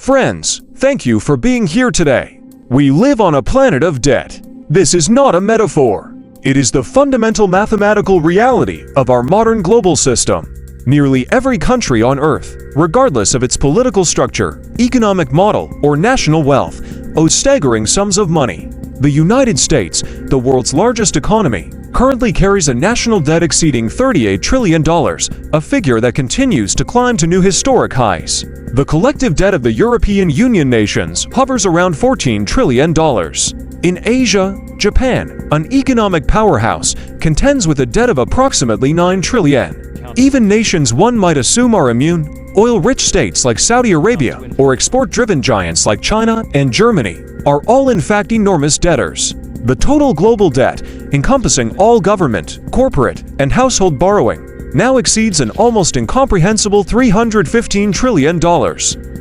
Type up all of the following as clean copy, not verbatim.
Friends, thank you for being here today. We live on a planet of debt. This is not a metaphor. It is the fundamental mathematical reality of our modern global system. Nearly every country on Earth, regardless of its political structure, economic model, or national wealth, owes staggering sums of money. The United States, the world's largest economy, currently carries a national debt exceeding $38 trillion, a figure that continues to climb to new historic highs. The collective debt of the European Union nations hovers around $14 trillion. In Asia, Japan, an economic powerhouse, contends with a debt of approximately $9 trillion. Even nations one might assume are immune, oil-rich states like Saudi Arabia or export-driven giants like China and Germany, are all in fact enormous debtors. The total global debt, encompassing all government, corporate, and household borrowing, now exceeds an almost incomprehensible $315 trillion.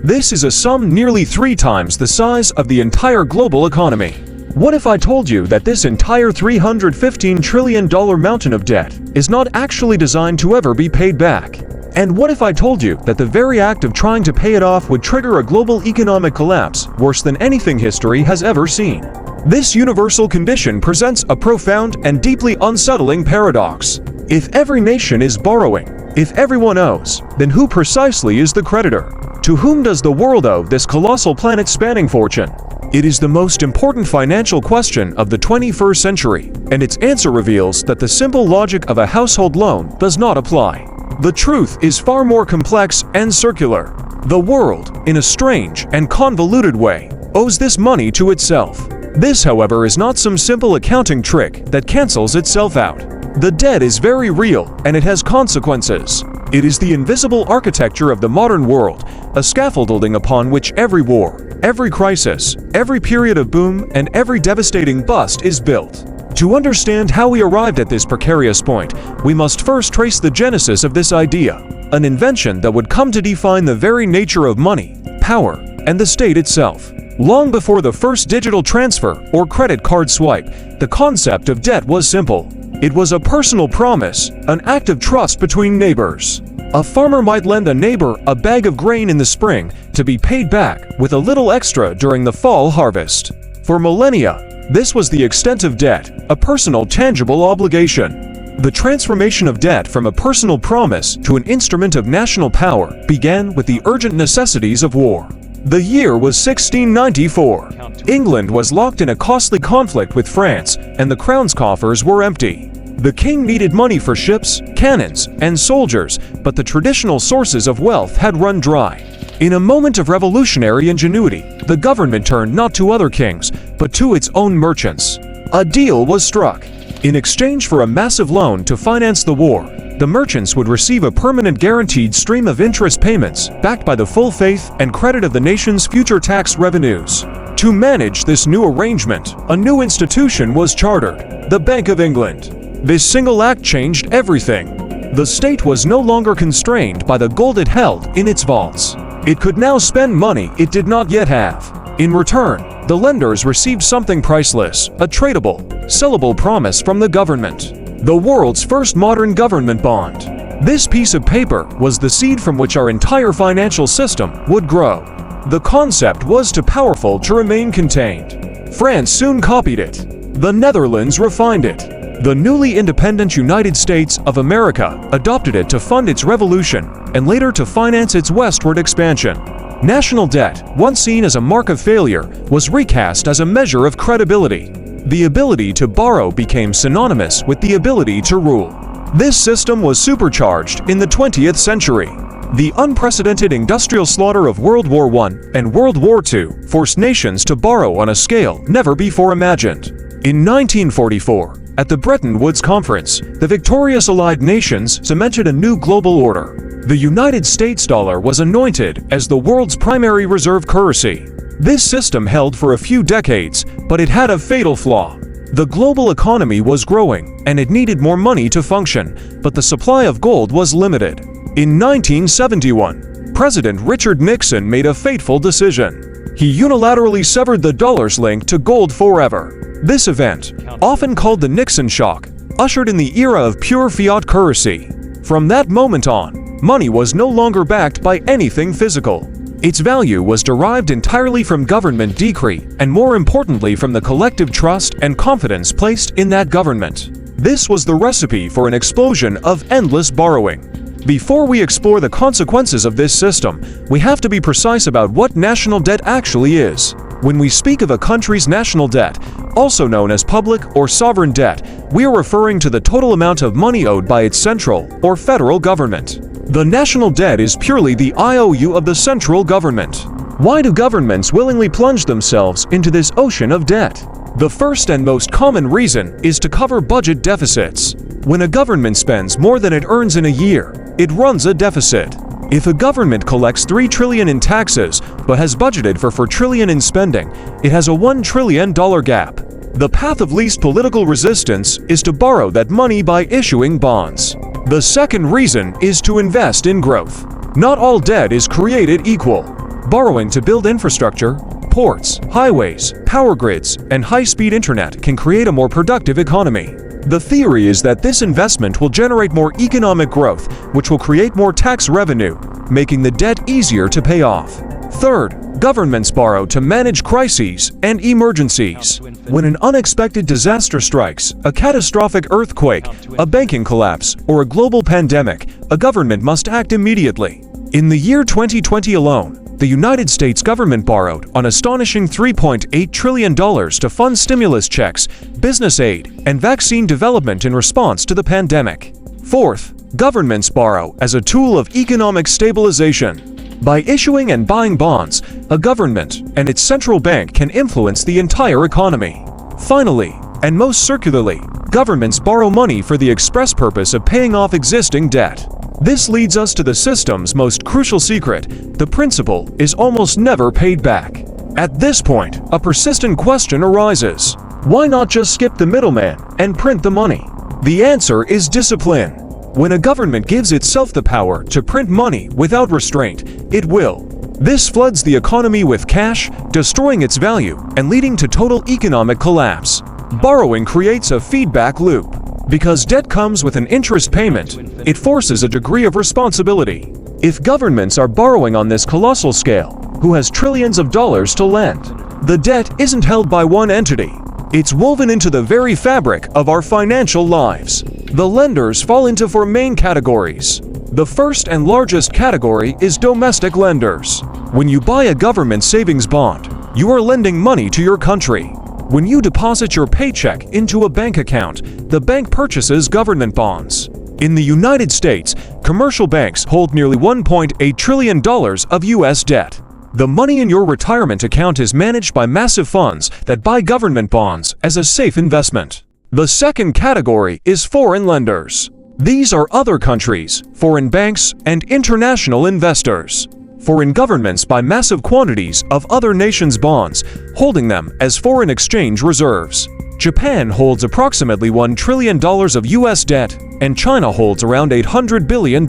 This is a sum nearly 3 times the size of the entire global economy. What if I told you that this entire $315 trillion mountain of debt is not actually designed to ever be paid back? And what if I told you that the very act of trying to pay it off would trigger a global economic collapse worse than anything history has ever seen? This universal condition presents a profound and deeply unsettling paradox. If every nation is borrowing, if everyone owes, then who precisely is the creditor? To whom does the world owe this colossal planet-spanning fortune? It is the most important financial question of the 21st century, and its answer reveals that the simple logic of a household loan does not apply. The truth is far more complex and circular. The world, in a strange and convoluted way, owes this money to itself. This, however, is not some simple accounting trick that cancels itself out. The debt is very real, and it has consequences. It is the invisible architecture of the modern world, a scaffolding upon which every war, every crisis, every period of boom, and every devastating bust is built. To understand how we arrived at this precarious point, we must first trace the genesis of this idea, an invention that would come to define the very nature of money, power, and the state itself. Long before the first digital transfer or credit card swipe, the concept of debt was simple. It was a personal promise, an act of trust between neighbors. A farmer might lend a neighbor a bag of grain in the spring to be paid back with a little extra during the fall harvest. For millennia, this was the extent of debt, a personal, tangible obligation. The transformation of debt from a personal promise to an instrument of national power began with the urgent necessities of war. The year was 1694. England was locked in a costly conflict with France, and the crown's coffers were empty. The king needed money for ships, cannons, and soldiers, but the traditional sources of wealth had run dry. In a moment of revolutionary ingenuity, the government turned not to other kings, but to its own merchants. A deal was struck. In exchange for a massive loan to finance the war, the merchants would receive a permanent guaranteed stream of interest payments backed by the full faith and credit of the nation's future tax revenues. To manage this new arrangement, a new institution was chartered, the Bank of England. This single act changed everything. The state was no longer constrained by the gold it held in its vaults. It could now spend money it did not yet have. In return, the lenders received something priceless, a tradable, sellable promise from the government. The world's first modern government bond. This piece of paper was the seed from which our entire financial system would grow. The concept was too powerful to remain contained. France soon copied it. The Netherlands refined it. The newly independent United States of America adopted it to fund its revolution and later to finance its westward expansion. National debt, once seen as a mark of failure, was recast as a measure of credibility. The ability to borrow became synonymous with the ability to rule. This system was supercharged in the 20th century. The unprecedented industrial slaughter of World War I and World War II forced nations to borrow on a scale never before imagined. In 1944, at the Bretton Woods Conference, the victorious Allied nations cemented a new global order. The United States dollar was anointed as the world's primary reserve currency. This system held for a few decades, but it had a fatal flaw. The global economy was growing, and it needed more money to function, but the supply of gold was limited. In 1971, President Richard Nixon made a fateful decision. He unilaterally severed the dollar's link to gold forever. This event, often called the Nixon shock, ushered in the era of pure fiat currency. From that moment on, money was no longer backed by anything physical. Its value was derived entirely from government decree and, more importantly, from the collective trust and confidence placed in that government. This was the recipe for an explosion of endless borrowing. Before we explore the consequences of this system, we have to be precise about what national debt actually is. When we speak of a country's national debt, also known as public or sovereign debt, we are referring to the total amount of money owed by its central or federal government. The national debt is purely the IOU of the central government. Why do governments willingly plunge themselves into this ocean of debt? The first and most common reason is to cover budget deficits. When a government spends more than it earns in a year, it runs a deficit. If a government collects $3 trillion in taxes but has budgeted for $4 trillion in spending, it has a $1 trillion gap. The path of least political resistance is to borrow that money by issuing bonds. The second reason is to invest in growth. Not all debt is created equal. Borrowing to build infrastructure, ports, highways, power grids, and high-speed internet can create a more productive economy. The theory is that this investment will generate more economic growth, which will create more tax revenue, making the debt easier to pay off. Third, governments borrow to manage crises and emergencies. When an unexpected disaster strikes, a catastrophic earthquake, a banking collapse, or a global pandemic, a government must act immediately. In the year 2020 alone, the United States government borrowed an astonishing $3.8 trillion to fund stimulus checks, business aid, and vaccine development in response to the pandemic. Fourth, governments borrow as a tool of economic stabilization. By issuing and buying bonds, a government and its central bank can influence the entire economy. Finally, and most circularly, governments borrow money for the express purpose of paying off existing debt. This leads us to the system's most crucial secret: the principal is almost never paid back. At this point, a persistent question arises. Why not just skip the middleman and print the money? The answer is discipline. When a government gives itself the power to print money without restraint, it will. This floods the economy with cash, destroying its value and leading to total economic collapse. Borrowing creates a feedback loop. Because debt comes with an interest payment, it forces a degree of responsibility. If governments are borrowing on this colossal scale, who has trillions of dollars to lend? The debt isn't held by one entity. It's woven into the very fabric of our financial lives. The lenders fall into four main categories. The first and largest category is domestic lenders. When you buy a government savings bond, you are lending money to your country. When you deposit your paycheck into a bank account, the bank purchases government bonds. In the United States, commercial banks hold nearly $1.8 trillion of U.S. debt. The money in your retirement account is managed by massive funds that buy government bonds as a safe investment. The second category is foreign lenders. These are other countries, foreign banks, and international investors. Foreign governments buy massive quantities of other nations' bonds, holding them as foreign exchange reserves. Japan holds approximately $1 trillion of U.S. debt, and China holds around $800 billion.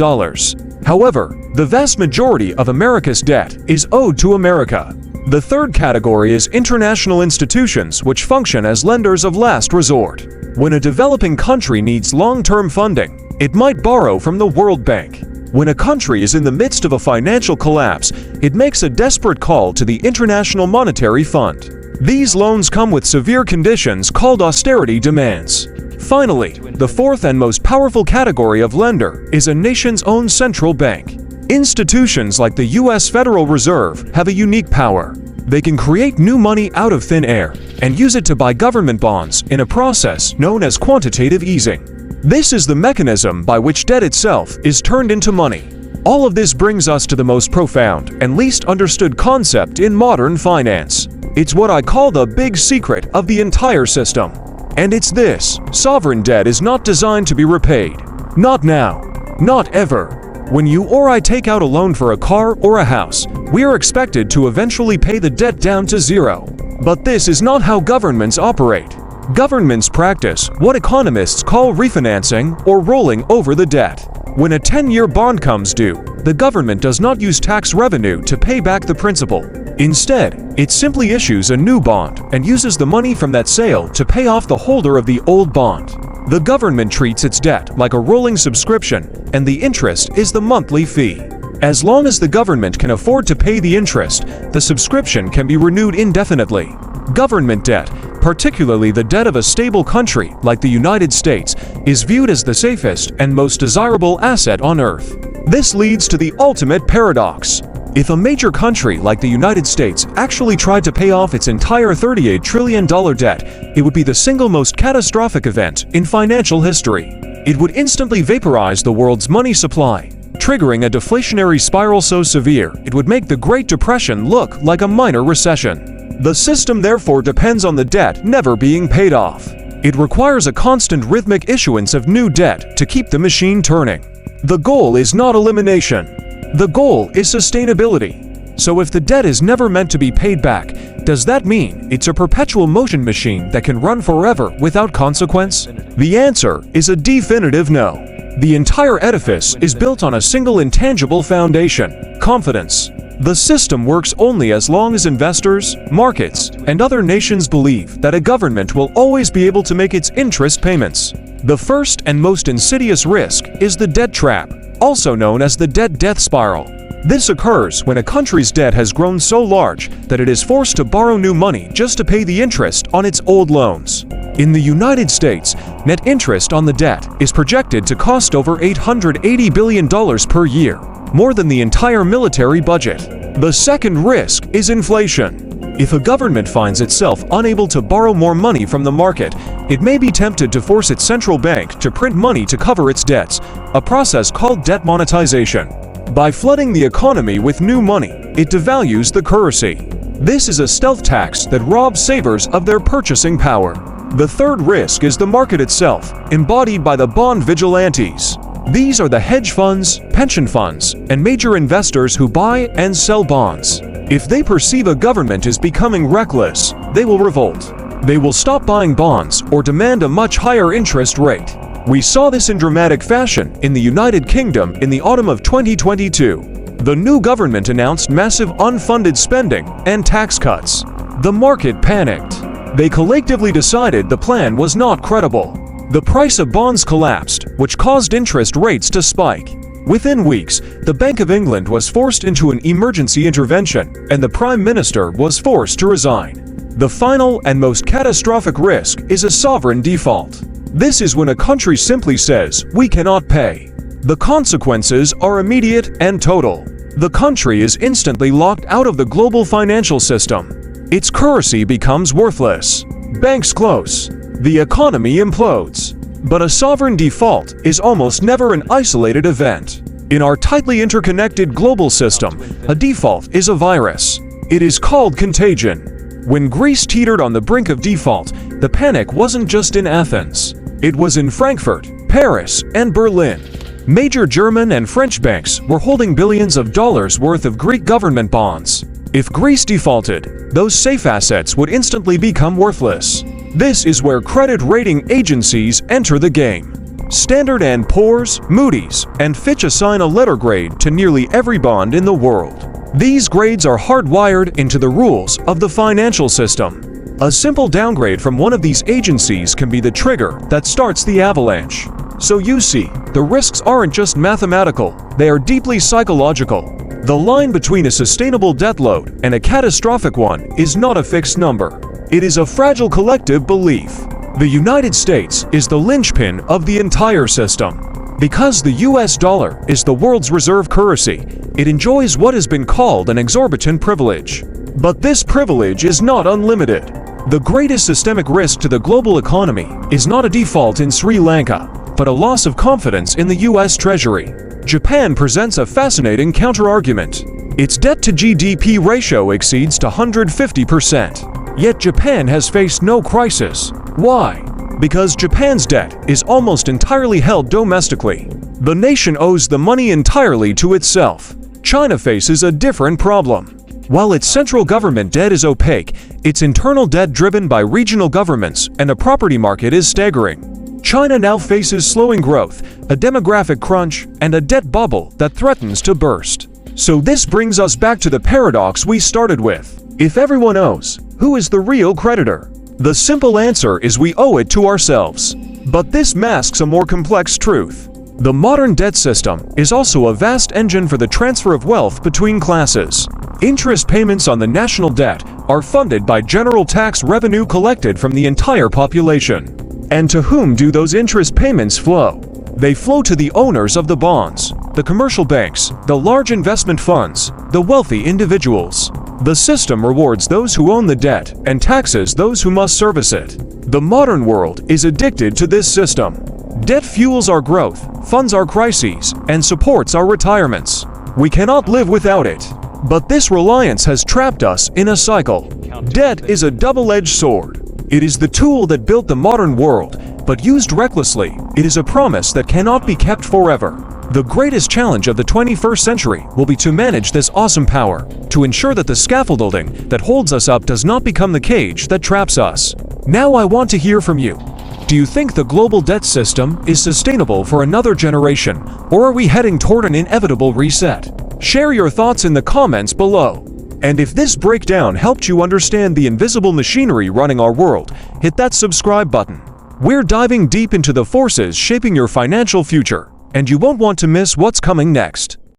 However, the vast majority of America's debt is owed to America. The third category is international institutions, which function as lenders of last resort. When a developing country needs long-term funding, it might borrow from the World Bank. When a country is in the midst of a financial collapse, it makes a desperate call to the International Monetary Fund. These loans come with severe conditions called austerity demands. Finally, the fourth and most powerful category of lender is a nation's own central bank. Institutions like the U.S. Federal Reserve have a unique power. They can create new money out of thin air and use it to buy government bonds in a process known as quantitative easing. This is the mechanism by which debt itself is turned into money. All of this brings us to the most profound and least understood concept in modern finance. It's what I call the big secret of the entire system. And it's this: sovereign debt is not designed to be repaid. Not now. Not ever. When you or I take out a loan for a car or a house, we are expected to eventually pay the debt down to zero. But this is not how governments operate. Governments practice what economists call refinancing or rolling over the debt. When a 10-year bond comes due, the government does not use tax revenue to pay back the principal. Instead, it simply issues a new bond and uses the money from that sale to pay off the holder of the old bond. The government treats its debt like a rolling subscription, and the interest is the monthly fee. As long as the government can afford to pay the interest, the subscription can be renewed indefinitely. Government debt, particularly the debt of a stable country like the United States, is viewed as the safest and most desirable asset on Earth. This leads to the ultimate paradox. If a major country like the United States actually tried to pay off its entire $38 trillion debt, it would be the single most catastrophic event in financial history. It would instantly vaporize the world's money supply, triggering a deflationary spiral so severe it would make the Great Depression look like a minor recession. The system therefore depends on the debt never being paid off. It requires a constant rhythmic issuance of new debt to keep the machine turning. The goal is not elimination. The goal is sustainability. So if the debt is never meant to be paid back, does that mean it's a perpetual motion machine that can run forever without consequence? The answer is a definitive no. The entire edifice is built on a single intangible foundation: confidence. The system works only as long as investors, markets, and other nations believe that a government will always be able to make its interest payments. The first and most insidious risk is the debt trap, also known as the debt death spiral. This occurs when a country's debt has grown so large that it is forced to borrow new money just to pay the interest on its old loans. In the United States, net interest on the debt is projected to cost over $880 billion per year, more than the entire military budget. The second risk is inflation. If a government finds itself unable to borrow more money from the market, it may be tempted to force its central bank to print money to cover its debts, a process called debt monetization. By flooding the economy with new money, it devalues the currency. This is a stealth tax that robs savers of their purchasing power. The third risk is the market itself, embodied by the bond vigilantes. These are the hedge funds, pension funds, and major investors who buy and sell bonds. If they perceive a government is becoming reckless, they will revolt. They will stop buying bonds or demand a much higher interest rate. We saw this in dramatic fashion in the United Kingdom in the autumn of 2022. The new government announced massive unfunded spending and tax cuts. The market panicked. They collectively decided the plan was not credible. The price of bonds collapsed, which caused interest rates to spike. Within weeks, the Bank of England was forced into an emergency intervention, and the Prime Minister was forced to resign. The final and most catastrophic risk is a sovereign default. This is when a country simply says, "We cannot pay." The consequences are immediate and total. The country is instantly locked out of the global financial system. Its currency becomes worthless. Banks close. The economy implodes. But a sovereign default is almost never an isolated event. In our tightly interconnected global system, a default is a virus. It is called contagion. When Greece teetered on the brink of default, the panic wasn't just in Athens. It was in Frankfurt, Paris, and Berlin. Major German and French banks were holding billions of dollars worth of Greek government bonds. If Greece defaulted, those safe assets would instantly become worthless. This is where credit rating agencies enter the game. Standard & Poor's, Moody's, and Fitch assign a letter grade to nearly every bond in the world. These grades are hardwired into the rules of the financial system. A simple downgrade from one of these agencies can be the trigger that starts the avalanche. So you see, the risks aren't just mathematical, they are deeply psychological. The line between a sustainable debt load and a catastrophic one is not a fixed number. It is a fragile collective belief. The United States is the linchpin of the entire system. Because the US dollar is the world's reserve currency, it enjoys what has been called an exorbitant privilege. But this privilege is not unlimited. The greatest systemic risk to the global economy is not a default in Sri Lanka, but a loss of confidence in the US Treasury. Japan presents a fascinating counterargument. Its debt-to-GDP ratio exceeds 150%. Yet Japan has faced no crisis. Why? Because Japan's debt is almost entirely held domestically. The nation owes the money entirely to itself. China faces a different problem. While its central government debt is opaque, its internal debt driven by regional governments and a property market is staggering. China now faces slowing growth, a demographic crunch, and a debt bubble that threatens to burst. So this brings us back to the paradox we started with. If everyone owes, who is the real creditor? The simple answer is we owe it to ourselves. But this masks a more complex truth. The modern debt system is also a vast engine for the transfer of wealth between classes. Interest payments on the national debt are funded by general tax revenue collected from the entire population. And to whom do those interest payments flow? They flow to the owners of the bonds, the commercial banks, the large investment funds, the wealthy individuals. The system rewards those who own the debt and taxes those who must service it. The modern world is addicted to this system. Debt fuels our growth, funds our crises, and supports our retirements. We cannot live without it. But this reliance has trapped us in a cycle. Debt is a double-edged sword. It is the tool that built the modern world, but used recklessly, it is a promise that cannot be kept forever. The greatest challenge of the 21st century will be to manage this awesome power, to ensure that the scaffolding that holds us up does not become the cage that traps us. Now I want to hear from you. Do you think the global debt system is sustainable for another generation, or are we heading toward an inevitable reset? Share your thoughts in the comments below. And if this breakdown helped you understand the invisible machinery running our world, hit that subscribe button. We're diving deep into the forces shaping your financial future, and you won't want to miss what's coming next.